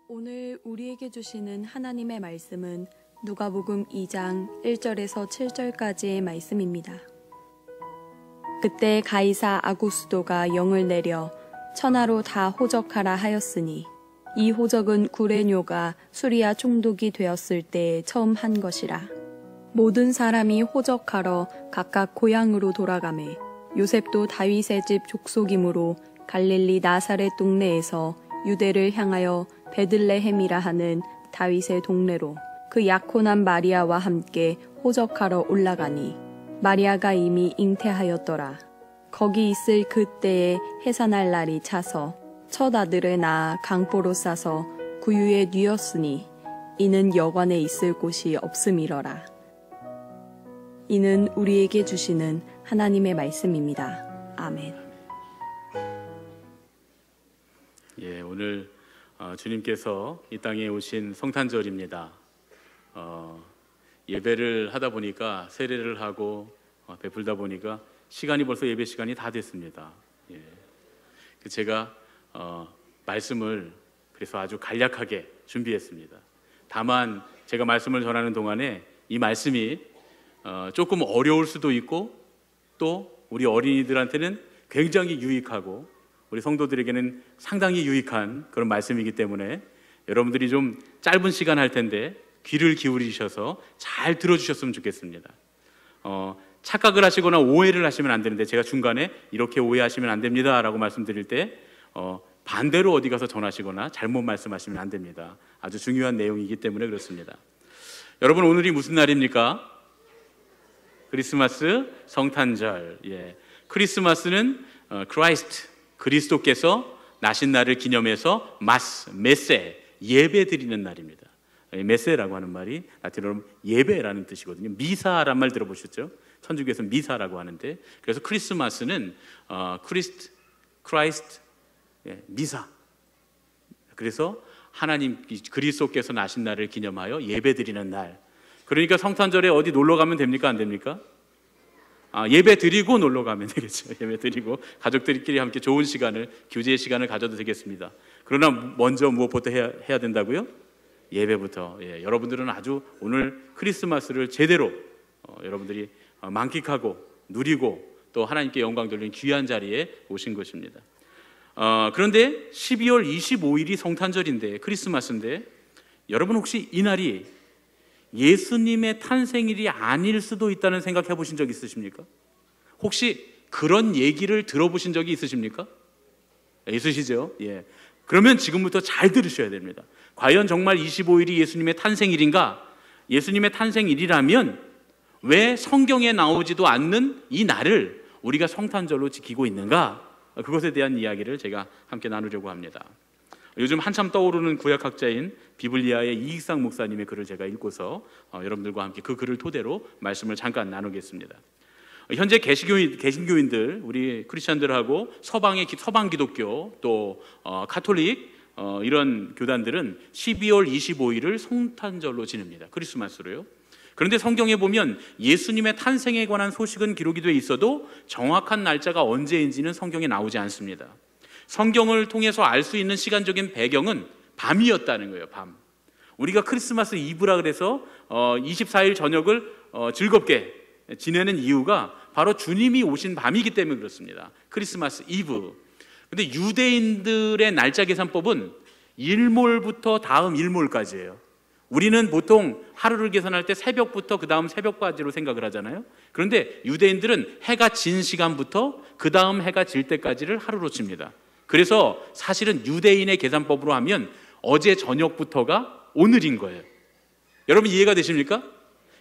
오늘 우리에게 주시는 하나님의 말씀은 누가복음 2장 1절에서 7절까지의 말씀입니다. 그때 가이사 아구스도가 영을 내려 천하로 다 호적하라 하였으니 이 호적은 구레뇨가 수리아 총독이 되었을 때에 처음 한 것이라. 모든 사람이 호적하러 각각 고향으로 돌아가매 요셉도 다윗의 집 족속이므로 갈릴리 나사렛 동네에서 유대를 향하여 베들레헴이라 하는 다윗의 동네로 그 약혼한 마리아와 함께 호적하러 올라가니 마리아가 이미 잉태하였더라. 거기 있을 그때에 해산할 날이 차서 첫 아들을 낳아 강보로 싸서 구유에 뉘었으니 이는 여관에 있을 곳이 없음이러라. 이는 우리에게 주시는 하나님의 말씀입니다. 아멘. 예, 오늘 주님께서 이 땅에 오신 성탄절입니다. 예배를 하다 보니까 세례를 하고 베풀다 보니까 시간이 벌써 예배 시간이 다 됐습니다. 예. 제가 말씀을 그래서 아주 간략하게 준비했습니다. 다만 제가 말씀을 전하는 동안에 이 말씀이 조금 어려울 수도 있고 또 우리 어린이들한테는 굉장히 유익하고 우리 성도들에게는 상당히 유익한 그런 말씀이기 때문에 여러분들이 좀 짧은 시간 할 텐데 귀를 기울이셔서 잘 들어주셨으면 좋겠습니다. 착각을 하시거나 오해를 하시면 안 되는데 제가 중간에 이렇게 오해하시면 안 됩니다 라고 말씀드릴 때 반대로 어디 가서 전하시거나 잘못 말씀하시면 안 됩니다. 아주 중요한 내용이기 때문에 그렇습니다. 여러분, 오늘이 무슨 날입니까? 크리스마스, 성탄절. 예. 크리스마스는 크라이스트, 그리스도께서 나신 날을 기념해서 메세, 예배 드리는 날입니다. 메세라고 하는 말이 라틴어로 예배라는 뜻이거든요. 미사란 말 들어보셨죠? 천주교에서는 미사라고 하는데, 그래서 크리스마스는 크라이스트, 미사. 그래서 하나님 그리스도께서 나신 날을 기념하여 예배 드리는 날. 그러니까 성탄절에 어디 놀러 가면 됩니까? 안 됩니까? 예배 드리고 놀러 가면 되겠죠. 예배 드리고 가족들끼리 함께 좋은 시간을, 교제의 시간을 가져도 되겠습니다. 그러나 먼저 무엇부터 해야 된다고요? 예배부터. 예, 여러분들은 아주 오늘 크리스마스를 제대로 여러분들이 만끽하고 누리고 또 하나님께 영광 돌리는 귀한 자리에 오신 것입니다. 그런데 12월 25일이 성탄절인데, 크리스마스인데, 여러분 혹시 이 날이 예수님의 탄생일이 아닐 수도 있다는 생각해 보신 적 있으십니까? 혹시 그런 얘기를 들어보신 적이 있으십니까? 있으시죠? 예. 그러면 지금부터 잘 들으셔야 됩니다. 과연 정말 25일이 예수님의 탄생일인가? 예수님의 탄생일이라면 왜 성경에 나오지도 않는 이 날을 우리가 성탄절로 지키고 있는가? 그것에 대한 이야기를 제가 함께 나누려고 합니다. 요즘 한참 떠오르는 구약학자인 비블리아의 이익상 목사님의 글을 제가 읽고서 여러분들과 함께 그 글을 토대로 말씀을 잠깐 나누겠습니다. 현재 개신교인들, 우리 크리스천들하고 서방 기독교 또 가톨릭 이런 교단들은 12월 25일을 성탄절로 지냅니다. 크리스마스로요. 그런데 성경에 보면 예수님의 탄생에 관한 소식은 기록이 돼 있어도 정확한 날짜가 언제인지는 성경에 나오지 않습니다. 성경을 통해서 알 수 있는 시간적인 배경은 밤이었다는 거예요. 밤. 우리가 크리스마스 이브라 그래서 24일 저녁을 즐겁게 지내는 이유가 바로 주님이 오신 밤이기 때문에 그렇습니다. 크리스마스 이브. 근데 유대인들의 날짜 계산법은 일몰부터 다음 일몰까지예요. 우리는 보통 하루를 계산할 때 새벽부터 그 다음 새벽까지로 생각을 하잖아요. 그런데 유대인들은 해가 진 시간부터 그 다음 해가 질 때까지를 하루로 칩니다. 그래서 사실은 유대인의 계산법으로 하면 어제 저녁부터가 오늘인 거예요. 여러분 이해가 되십니까?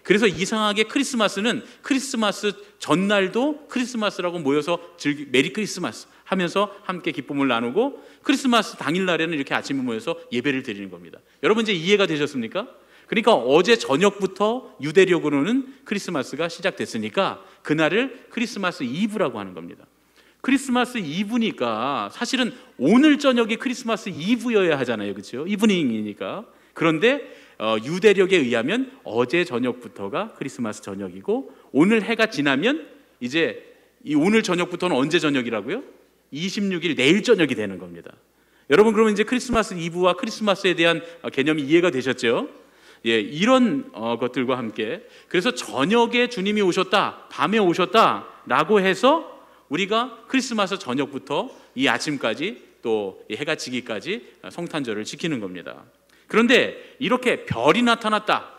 그래서 이상하게 크리스마스는 크리스마스 전날도 크리스마스라고 모여서 메리 크리스마스 하면서 함께 기쁨을 나누고 크리스마스 당일날에는 이렇게 아침에 모여서 예배를 드리는 겁니다. 여러분 이제 이해가 되셨습니까? 그러니까 어제 저녁부터 유대력으로는 크리스마스가 시작됐으니까 그날을 크리스마스 이브라고 하는 겁니다. 크리스마스 이브니까 사실은 오늘 저녁이 크리스마스 이브여야 하잖아요. 그렇죠? 이브닝이니까. 그런데 유대력에 의하면 어제 저녁부터가 크리스마스 저녁이고 오늘 해가 지나면 이제 이 오늘 저녁부터는 언제 저녁이라고요? 26일 내일 저녁이 되는 겁니다. 여러분 그러면 이제 크리스마스 이브와 크리스마스에 대한 개념이 이해가 되셨죠? 예, 이런 것들과 함께 그래서 저녁에 주님이 오셨다, 밤에 오셨다라고 해서 우리가 크리스마스 저녁부터 이 아침까지 또 해가 지기까지 성탄절을 지키는 겁니다. 그런데 이렇게 별이 나타났다,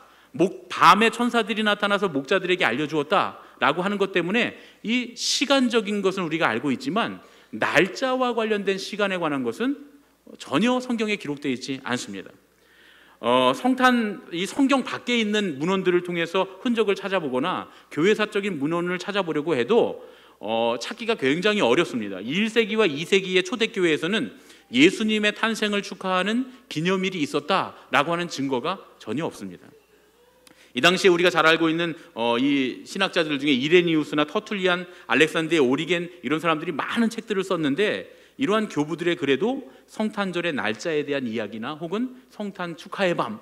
밤에 천사들이 나타나서 목자들에게 알려주었다라고 하는 것 때문에 이 시간적인 것은 우리가 알고 있지만 날짜와 관련된 시간에 관한 것은 전혀 성경에 기록되어 있지 않습니다. 이 성경 밖에 있는 문헌들을 통해서 흔적을 찾아보거나 교회사적인 문헌을 찾아보려고 해도 찾기가 굉장히 어렵습니다. 1세기와 2세기의 초대교회에서는 예수님의 탄생을 축하하는 기념일이 있었다라고 하는 증거가 전혀 없습니다. 이 당시에 우리가 잘 알고 있는 이 신학자들 중에 이레니우스나 터툴리안, 알렉산드의 오리겐 이런 사람들이 많은 책들을 썼는데 이러한 교부들의 글에도 성탄절의 날짜에 대한 이야기나 혹은 성탄 축하의 밤,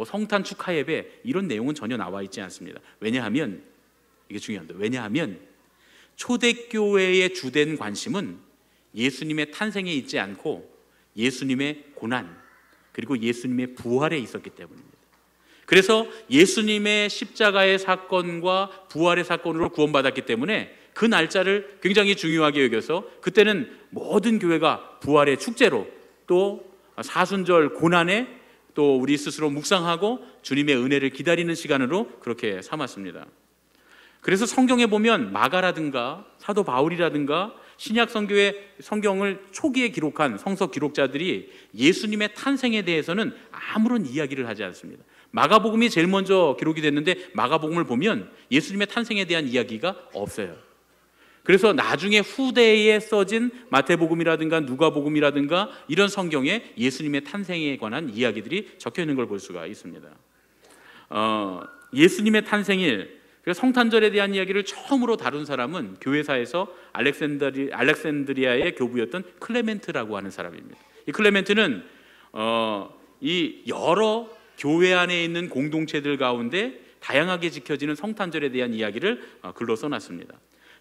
성탄 축하 예배 이런 내용은 전혀 나와 있지 않습니다. 왜냐하면 이게 중요합니다. 왜냐하면 초대교회의 주된 관심은 예수님의 탄생에 있지 않고 예수님의 고난 그리고 예수님의 부활에 있었기 때문입니다. 그래서 예수님의 십자가의 사건과 부활의 사건으로 구원받았기 때문에 그 날짜를 굉장히 중요하게 여겨서 그때는 모든 교회가 부활의 축제로 또 사순절 고난에 또 우리 스스로 묵상하고 주님의 은혜를 기다리는 시간으로 그렇게 삼았습니다. 그래서 성경에 보면 마가라든가 사도 바울이라든가 신약 성경을 초기에 기록한 성서 기록자들이 예수님의 탄생에 대해서는 아무런 이야기를 하지 않습니다. 마가복음이 제일 먼저 기록이 됐는데 마가복음을 보면 예수님의 탄생에 대한 이야기가 없어요. 그래서 나중에 후대에 써진 마태복음이라든가 누가복음이라든가 이런 성경에 예수님의 탄생에 관한 이야기들이 적혀 있는 걸 볼 수가 있습니다. 예수님의 탄생일, 성탄절에 대한 이야기를 처음으로 다룬 사람은 교회사에서 알렉산드리아의 교부였던 클레멘트라고 하는 사람입니다. 이 클레멘트는 이 여러 교회 안에 있는 공동체들 가운데 다양하게 지켜지는 성탄절에 대한 이야기를 글로 써놨습니다.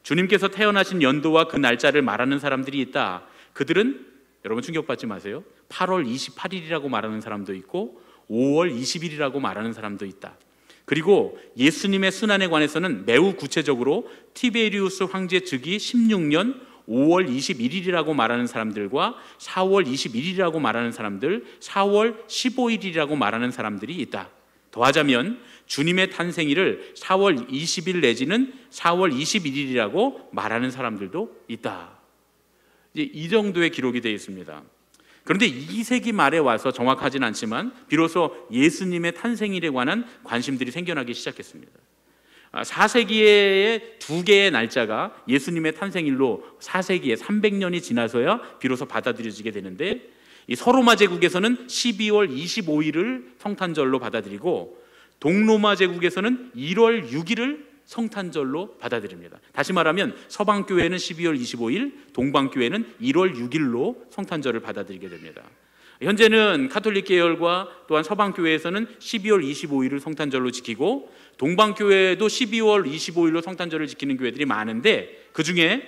주님께서 태어나신 연도와 그 날짜를 말하는 사람들이 있다. 그들은 여러분 충격받지 마세요. 8월 28일이라고 말하는 사람도 있고 5월 20일이라고 말하는 사람도 있다. 그리고 예수님의 순환에 관해서는 매우 구체적으로 티베리우스 황제 즉위 16년 5월 21일이라고 말하는 사람들과 4월 21일이라고 말하는 사람들, 4월 15일이라고 말하는 사람들이 있다. 더하자면 주님의 탄생일을 4월 20일 내지는 4월 21일이라고 말하는 사람들도 있다. 이제 이 정도의 기록이 되어 있습니다. 그런데 2세기 말에 와서 정확하진 않지만 비로소 예수님의 탄생일에 관한 관심들이 생겨나기 시작했습니다. 4세기에 두 개의 날짜가 예수님의 탄생일로 4세기에 300년이 지나서야 비로소 받아들여지게 되는데 이 서로마 제국에서는 12월 25일을 성탄절로 받아들이고 동로마 제국에서는 1월 6일을 성탄절로 받아들입니다. 다시 말하면 서방교회는 12월 25일, 동방교회는 1월 6일로 성탄절을 받아들이게 됩니다. 현재는 카톨릭 계열과 또한 서방교회에서는 12월 25일을 성탄절로 지키고 동방교회도 12월 25일로 성탄절을 지키는 교회들이 많은데 그중에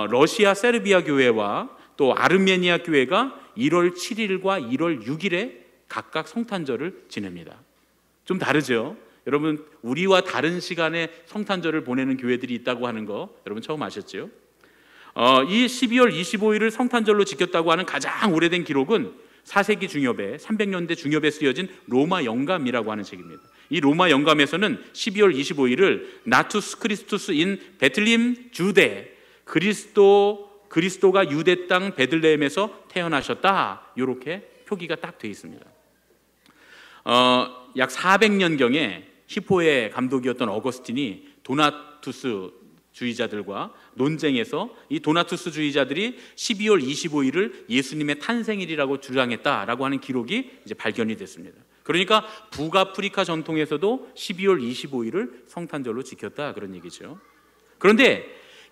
러시아 세르비아 교회와 또 아르메니아 교회가 1월 7일과 1월 6일에 각각 성탄절을 지냅니다. 좀 다르죠? 여러분 우리와 다른 시간에 성탄절을 보내는 교회들이 있다고 하는 거 여러분 처음 아셨죠? 이 12월 25일을 성탄절로 지켰다고 하는 가장 오래된 기록은 4세기 중엽에 300년대 중엽에 쓰여진 로마 영감이라고 하는 책입니다. 이 로마 영감에서는 12월 25일을 나투스 크리스투스 인 베틀림 주데 그리스도가 유대 땅 베들레헴에서 태어나셨다 이렇게 표기가 딱 되어 있습니다. 약 400년경에 히포의 감독이었던 어거스틴이 도나투스 주의자들과 논쟁에서 이 도나투스 주의자들이 12월 25일을 예수님의 탄생일이라고 주장했다라고 하는 기록이 이제 발견이 됐습니다. 그러니까 북아프리카 전통에서도 12월 25일을 성탄절로 지켰다 그런 얘기죠. 그런데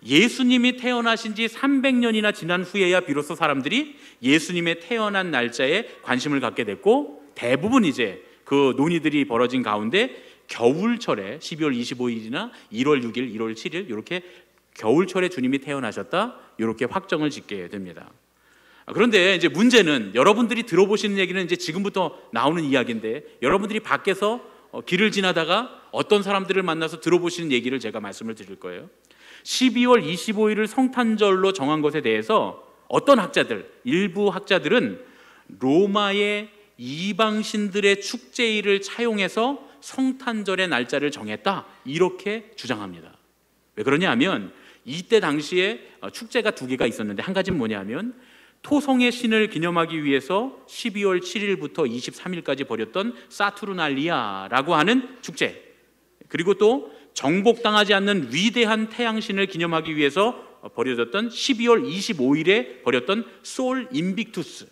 예수님이 태어나신 지 300년이나 지난 후에야 비로소 사람들이 예수님의 태어난 날짜에 관심을 갖게 됐고 대부분 이제 그 논의들이 벌어진 가운데 겨울철에 12월 25일이나 1월 6일, 1월 7일 이렇게 겨울철에 주님이 태어나셨다 이렇게 확정을 짓게 됩니다. 그런데 이제 문제는 여러분들이 들어보시는 얘기는 이제 지금부터 나오는 이야기인데, 여러분들이 밖에서 길을 지나다가 어떤 사람들을 만나서 들어보시는 얘기를 제가 말씀을 드릴 거예요. 12월 25일을 성탄절로 정한 것에 대해서 어떤 학자들, 일부 학자들은 로마의 이방신들의 축제일을 차용해서 성탄절의 날짜를 정했다, 이렇게 주장합니다. 왜 그러냐 하면 이때 당시에 축제가 두 개가 있었는데, 한 가지는 뭐냐 하면 토성의 신을 기념하기 위해서 12월 7일부터 23일까지 벌였던 사투르날리아라고 하는 축제, 그리고 또 정복당하지 않는 위대한 태양신을 기념하기 위해서 벌여졌던 12월 25일에 벌였던 솔 인빅투스,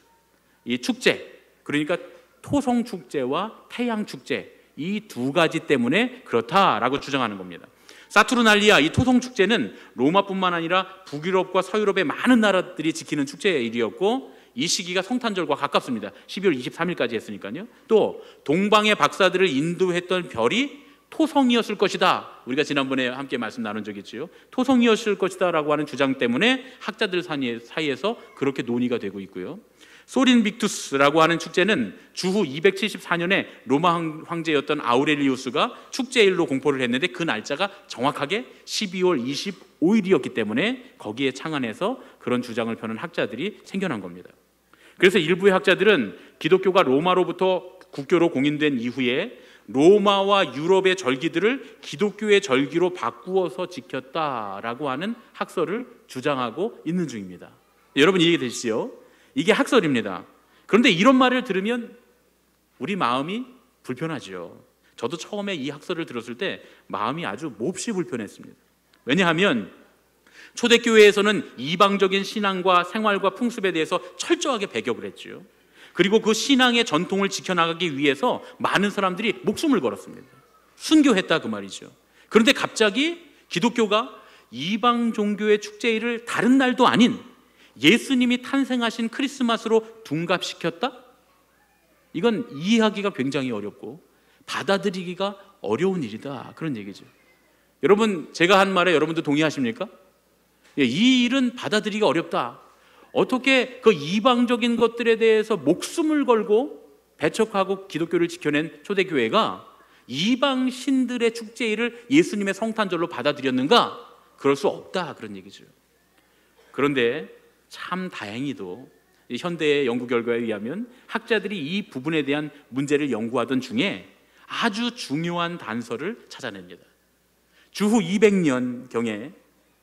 이 축제, 그러니까 토성 축제와 태양 축제, 이 두 가지 때문에 그렇다라고 주장하는 겁니다. 사투르날리아, 이 토성 축제는 로마뿐만 아니라 북유럽과 서유럽의 많은 나라들이 지키는 축제일이었고, 이 시기가 성탄절과 가깝습니다. 12월 23일까지 했으니까요. 또 동방의 박사들을 인도했던 별이 토성이었을 것이다, 우리가 지난번에 함께 말씀 나눈 적이 있죠. 토성이었을 것이다 라고 하는 주장 때문에 학자들 사이에서 그렇게 논의가 되고 있고요. 소린빅투스라고 하는 축제는 주후 274년에 로마 황제였던 아우렐리우스가 축제일로 공포를 했는데, 그 날짜가 정확하게 12월 25일이었기 때문에 거기에 창안해서 그런 주장을 펴는 학자들이 생겨난 겁니다. 그래서 일부의 학자들은 기독교가 로마로부터 국교로 공인된 이후에 로마와 유럽의 절기들을 기독교의 절기로 바꾸어서 지켰다라고 하는 학설을 주장하고 있는 중입니다. 여러분 이해되시죠? 이게 학설입니다. 그런데 이런 말을 들으면 우리 마음이 불편하죠. 저도 처음에 이 학설을 들었을 때 마음이 아주 몹시 불편했습니다. 왜냐하면 초대교회에서는 이방적인 신앙과 생활과 풍습에 대해서 철저하게 배격을 했죠. 그리고 그 신앙의 전통을 지켜나가기 위해서 많은 사람들이 목숨을 걸었습니다. 순교했다, 그 말이죠. 그런데 갑자기 기독교가 이방 종교의 축제일을 다른 날도 아닌 예수님이 탄생하신 크리스마스로 둔갑시켰다? 이건 이해하기가 굉장히 어렵고 받아들이기가 어려운 일이다, 그런 얘기죠. 여러분, 제가 한 말에 여러분도 동의하십니까? 이 일은 받아들이기가 어렵다. 어떻게 그 이방적인 것들에 대해서 목숨을 걸고 배척하고 기독교를 지켜낸 초대교회가 이방 신들의 축제일을 예수님의 성탄절로 받아들였는가? 그럴 수 없다, 그런 얘기죠. 그런데 참 다행히도 현대의 연구 결과에 의하면 학자들이 이 부분에 대한 문제를 연구하던 중에 아주 중요한 단서를 찾아냅니다. 주후 200년경에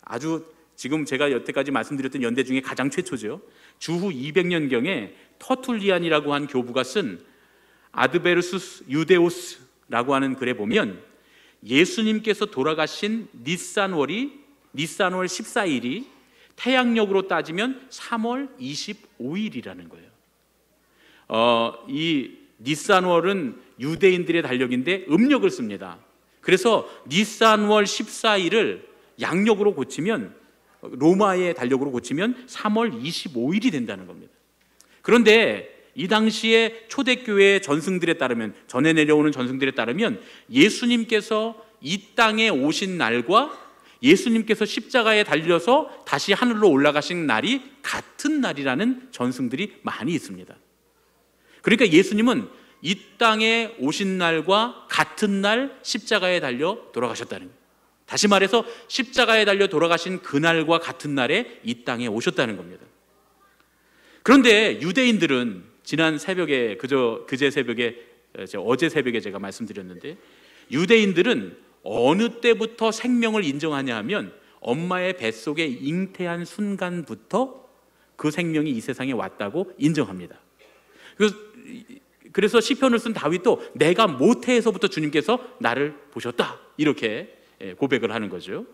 아주 지금 제가 여태까지 말씀드렸던 연대 중에 가장 최초죠. 주후 200년경에 터툴리안이라고 한 교부가 쓴 아드베르수스 유데오스라고 하는 글에 보면 예수님께서 돌아가신 니산월 14일이 태양력으로 따지면 3월 25일이라는 거예요. 이 니산월은 유대인들의 달력인데 음력을 씁니다. 그래서 니산월 14일을 양력으로 고치면, 로마의 달력으로 고치면 3월 25일이 된다는 겁니다. 그런데 이 당시에 초대교회의 전승들에 따르면, 전해 내려오는 전승들에 따르면 예수님께서 이 땅에 오신 날과 예수님께서 십자가에 달려서 다시 하늘로 올라가신 날이 같은 날이라는 전승들이 많이 있습니다. 그러니까 예수님은 이 땅에 오신 날과 같은 날 십자가에 달려 돌아가셨다는 거예요. 다시 말해서 십자가에 달려 돌아가신 그날과 같은 날에 이 땅에 오셨다는 겁니다. 그런데 유대인들은 지난 새벽에, 그제 새벽에, 어제 새벽에 제가 말씀드렸는데, 유대인들은 어느 때부터 생명을 인정하냐 하면 엄마의 뱃속에 잉태한 순간부터 그 생명이 이 세상에 왔다고 인정합니다. 그래서 시편을 쓴 다윗도 내가 모태에서부터 주님께서 나를 보셨다, 이렇게 고백을 하는 거죠.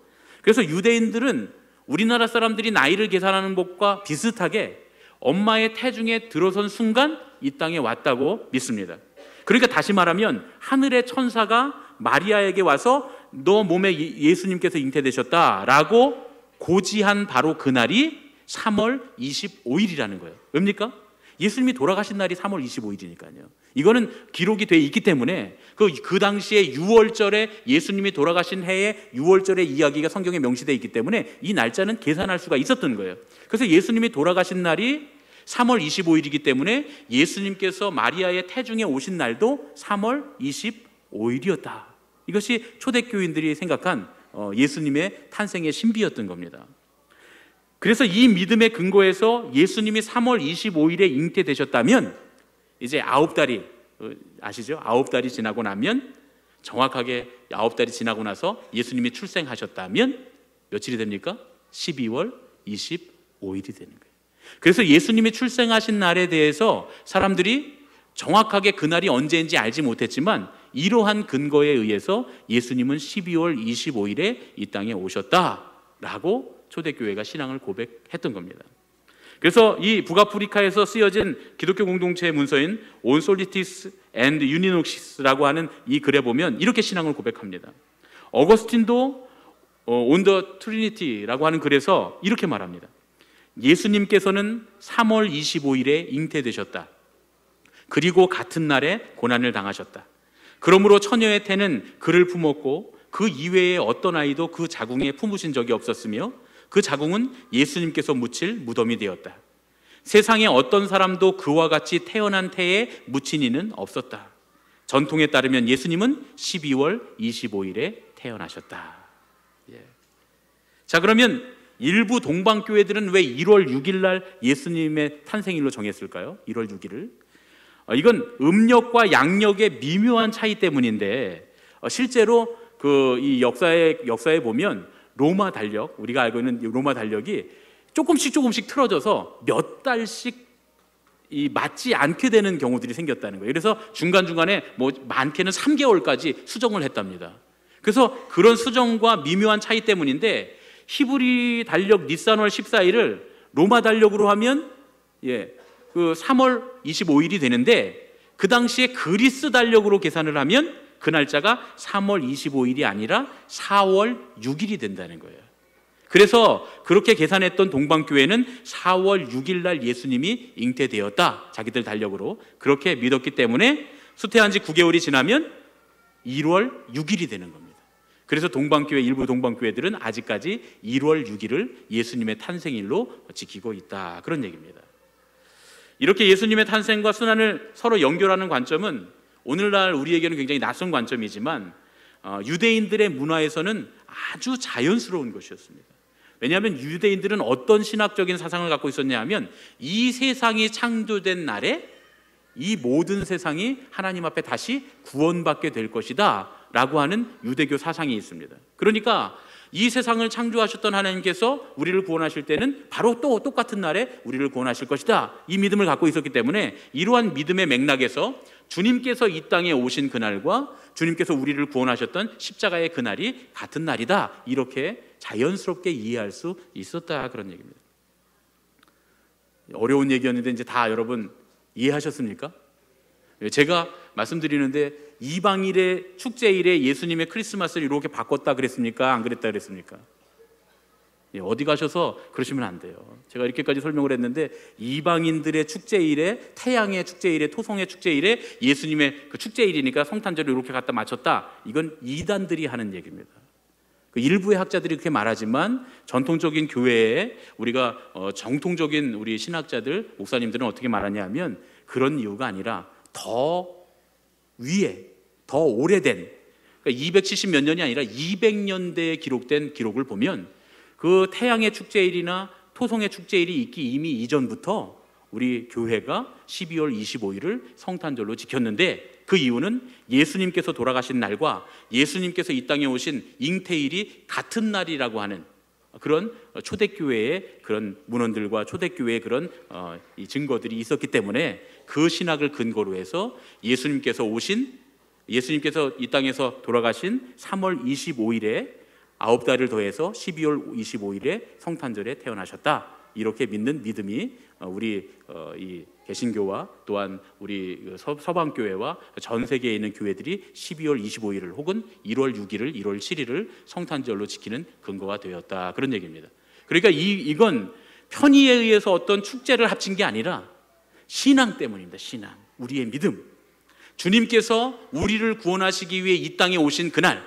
그래서 유대인들은 우리나라 사람들이 나이를 계산하는 법과 비슷하게 엄마의 태중에 들어선 순간 이 땅에 왔다고 믿습니다. 그러니까 다시 말하면 하늘의 천사가 마리아에게 와서 너 몸에 예수님께서 잉태되셨다라고 고지한 바로 그날이 3월 25일이라는 거예요. 왜입니까? 예수님이 돌아가신 날이 3월 25일이니까요. 이거는 기록이 돼 있기 때문에 그 당시에 6월절에 예수님이 돌아가신 해에 6월절의 이야기가 성경에 명시되어 있기 때문에 이 날짜는 계산할 수가 있었던 거예요. 그래서 예수님이 돌아가신 날이 3월 25일이기 때문에 예수님께서 마리아의 태중에 오신 날도 3월 25일이었다. 이것이 초대교인들이 생각한 예수님의 탄생의 신비였던 겁니다. 그래서 이 믿음의 근거에서 예수님이 3월 25일에 잉태되셨다면 이제 9달이 아시죠? 9달이 지나고 나면 정확하게 9달이 지나고 나서 예수님이 출생하셨다면 며칠이 됩니까? 12월 25일이 되는 거예요. 그래서 예수님이 출생하신 날에 대해서 사람들이 정확하게 그날이 언제인지 알지 못했지만 이러한 근거에 의해서 예수님은 12월 25일에 이 땅에 오셨다라고 초대교회가 신앙을 고백했던 겁니다. 그래서 이 북아프리카에서 쓰여진 기독교 공동체의 문서인 On Solstice and Equinox라고 하는 이 글에 보면 이렇게 신앙을 고백합니다. 어거스틴도 On the Trinity라고 하는 글에서 이렇게 말합니다. 예수님께서는 3월 25일에 잉태되셨다. 그리고 같은 날에 고난을 당하셨다. 그러므로 처녀의 태는 그를 품었고 그 이외에 어떤 아이도 그 자궁에 품으신 적이 없었으며 그 자궁은 예수님께서 묻힐 무덤이 되었다. 세상에 어떤 사람도 그와 같이 태어난 태에 묻힌 이는 없었다. 전통에 따르면 예수님은 12월 25일에 태어나셨다. 자, 그러면 일부 동방교회들은 왜 1월 6일 날 예수님의 탄생일로 정했을까요? 1월 6일을. 이건 음력과 양력의 미묘한 차이 때문인데 실제로 이 역사에 보면 로마 달력, 우리가 알고 있는 로마 달력이 조금씩 틀어져서 몇 달씩 맞지 않게 되는 경우들이 생겼다는 거예요. 그래서 중간중간에 많게는 3개월까지 수정을 했답니다. 그래서 그런 수정과 미묘한 차이 때문인데 히브리 달력 니산월 14일을 로마 달력으로 하면 그 3월 25일이 되는데 그 당시에 그리스 달력으로 계산을 하면 그 날짜가 3월 25일이 아니라 4월 6일이 된다는 거예요. 그래서 그렇게 계산했던 동방교회는 4월 6일 날 예수님이 잉태되었다. 자기들 달력으로 그렇게 믿었기 때문에 수태한 지 9개월이 지나면 1월 6일이 되는 겁니다. 그래서 일부 동방교회들은 아직까지 1월 6일을 예수님의 탄생일로 지키고 있다. 그런 얘기입니다. 이렇게 예수님의 탄생과 순환을 서로 연결하는 관점은 오늘날 우리에게는 굉장히 낯선 관점이지만 유대인들의 문화에서는 아주 자연스러운 것이었습니다. 왜냐하면 유대인들은 어떤 신학적인 사상을 갖고 있었냐 하면 이 세상이 창조된 날에 이 모든 세상이 하나님 앞에 다시 구원받게 될 것이다 라고 하는 유대교 사상이 있습니다. 그러니까 이 세상을 창조하셨던 하나님께서 우리를 구원하실 때는 바로 또 똑같은 날에 우리를 구원하실 것이다, 이 믿음을 갖고 있었기 때문에 이러한 믿음의 맥락에서 주님께서 이 땅에 오신 그날과 주님께서 우리를 구원하셨던 십자가의 그날이 같은 날이다, 이렇게 자연스럽게 이해할 수 있었다, 그런 얘기입니다. 어려운 얘기였는데 이제 다 여러분 이해하셨습니까? 제가 말씀드리는데 이방일의 축제일에 예수님의 크리스마스를 이렇게 바꿨다 그랬습니까? 안 그랬다 그랬습니까? 어디 가셔서 그러시면 안 돼요. 제가 이렇게까지 설명을 했는데 이방인들의 축제일에, 태양의 축제일에, 토성의 축제일에 예수님의 그 축제일이니까 성탄절을 이렇게 갖다 맞췄다, 이건 이단들이 하는 얘기입니다. 그 일부의 학자들이 그렇게 말하지만 전통적인 교회에 우리가 정통적인 우리 신학자들, 목사님들은 어떻게 말하냐 하면 그런 이유가 아니라 더 위에, 더 오래된, 그러니까 270 몇 년이 아니라 200년대에 기록된 기록을 보면 그 태양의 축제일이나 토성의 축제일이 있기 이미 이전부터 우리 교회가 12월 25일을 성탄절로 지켰는데 그 이유는 예수님께서 돌아가신 날과 예수님께서 이 땅에 오신 잉태일이 같은 날이라고 하는 그런 초대교회의 그런 문헌들과 초대교회의 그런 이 증거들이 있었기 때문에 그 신학을 근거로 해서 예수님께서 이 땅에서 돌아가신 3월 25일에 9달을 더해서 12월 25일에 성탄절에 태어나셨다, 이렇게 믿는 믿음이 우리 이 개신교와 또한 우리 서방교회와 전 세계에 있는 교회들이 12월 25일을 혹은 1월 6일을 1월 7일을 성탄절로 지키는 근거가 되었다, 그런 얘기입니다. 그러니까 이건 편의에 의해서 어떤 축제를 합친 게 아니라 신앙 때문입니다. 신앙, 우리의 믿음. 주님께서 우리를 구원하시기 위해 이 땅에 오신 그날,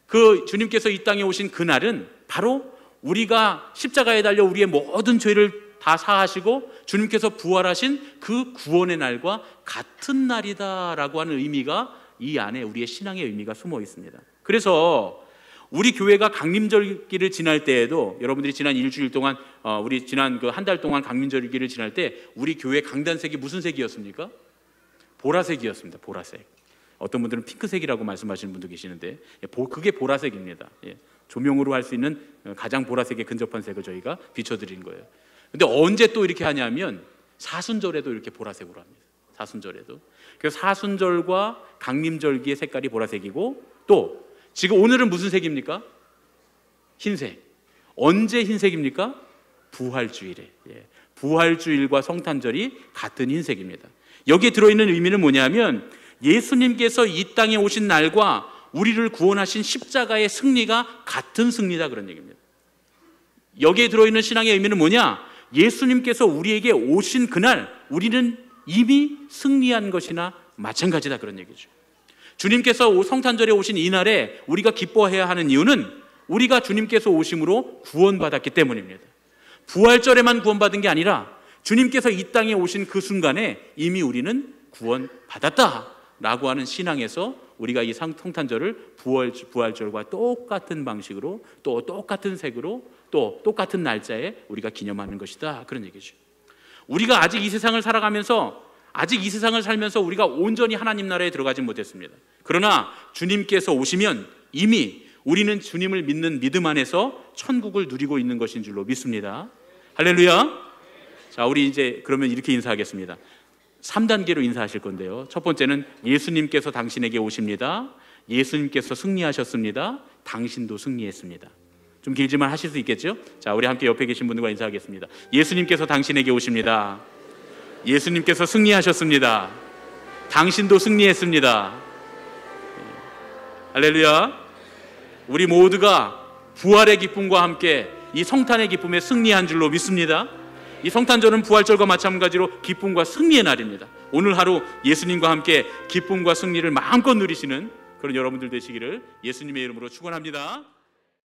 그 주님께서 이 땅에 오신 그날은 바로 우리가 십자가에 달려 우리의 모든 죄를 다 사하시고 주님께서 부활하신 그 구원의 날과 같은 날이다라고 하는 의미가 이 안에 우리의 신앙의 의미가 숨어 있습니다. 그래서 우리 교회가 강림절기를 지날 때에도 여러분들이 지난 일주일 동안 우리 지난 그 한 달 동안 강림절기를 지날 때 우리 교회 강단색이 무슨 색이었습니까? 보라색이었습니다. 보라색. 어떤 분들은 핑크색이라고 말씀하시는 분도 계시는데 그게 보라색입니다. 조명으로 할 수 있는 가장 보라색에 근접한 색을 저희가 비춰드린 거예요. 근데 언제 또 이렇게 하냐면 사순절에도 이렇게 보라색으로 합니다. 사순절에도. 그래서 사순절과 강림절기의 색깔이 보라색이고, 또 지금 오늘은 무슨 색입니까? 흰색. 언제 흰색입니까? 부활주일에. 부활주일과 성탄절이 같은 흰색입니다. 여기에 들어있는 의미는 뭐냐면 예수님께서 이 땅에 오신 날과 우리를 구원하신 십자가의 승리가 같은 승리다, 그런 얘기입니다. 여기에 들어있는 신앙의 의미는 뭐냐? 예수님께서 우리에게 오신 그날 우리는 이미 승리한 것이나 마찬가지다, 그런 얘기죠. 주님께서 성탄절에 오신 이 날에 우리가 기뻐해야 하는 이유는 우리가 주님께서 오심으로 구원받았기 때문입니다. 부활절에만 구원받은 게 아니라 주님께서 이 땅에 오신 그 순간에 이미 우리는 구원받았다라고 하는 신앙에서 우리가 이 성탄절을 부활절과 똑같은 방식으로, 또 똑같은 색으로, 또 똑같은 날짜에 우리가 기념하는 것이다, 그런 얘기죠. 우리가 아직 이 세상을 살면서 우리가 온전히 하나님 나라에 들어가지 못했습니다. 그러나 주님께서 오시면 이미 우리는 주님을 믿는 믿음 안에서 천국을 누리고 있는 것인 줄로 믿습니다. 할렐루야. 자, 우리 이제 그러면 이렇게 인사하겠습니다. 3단계로 인사하실 건데요. 첫 번째는 예수님께서 당신에게 오십니다. 예수님께서 승리하셨습니다. 당신도 승리했습니다. 좀 길지만 하실 수 있겠죠? 자, 우리 함께 옆에 계신 분들과 인사하겠습니다. 예수님께서 당신에게 오십니다. 예수님께서 승리하셨습니다. 당신도 승리했습니다. 할렐루야. 우리 모두가 부활의 기쁨과 함께 이 성탄의 기쁨에 승리한 줄로 믿습니다. 이 성탄절은 부활절과 마찬가지로 기쁨과 승리의 날입니다. 오늘 하루 예수님과 함께 기쁨과 승리를 마음껏 누리시는 그런 여러분들 되시기를 예수님의 이름으로 축원합니다.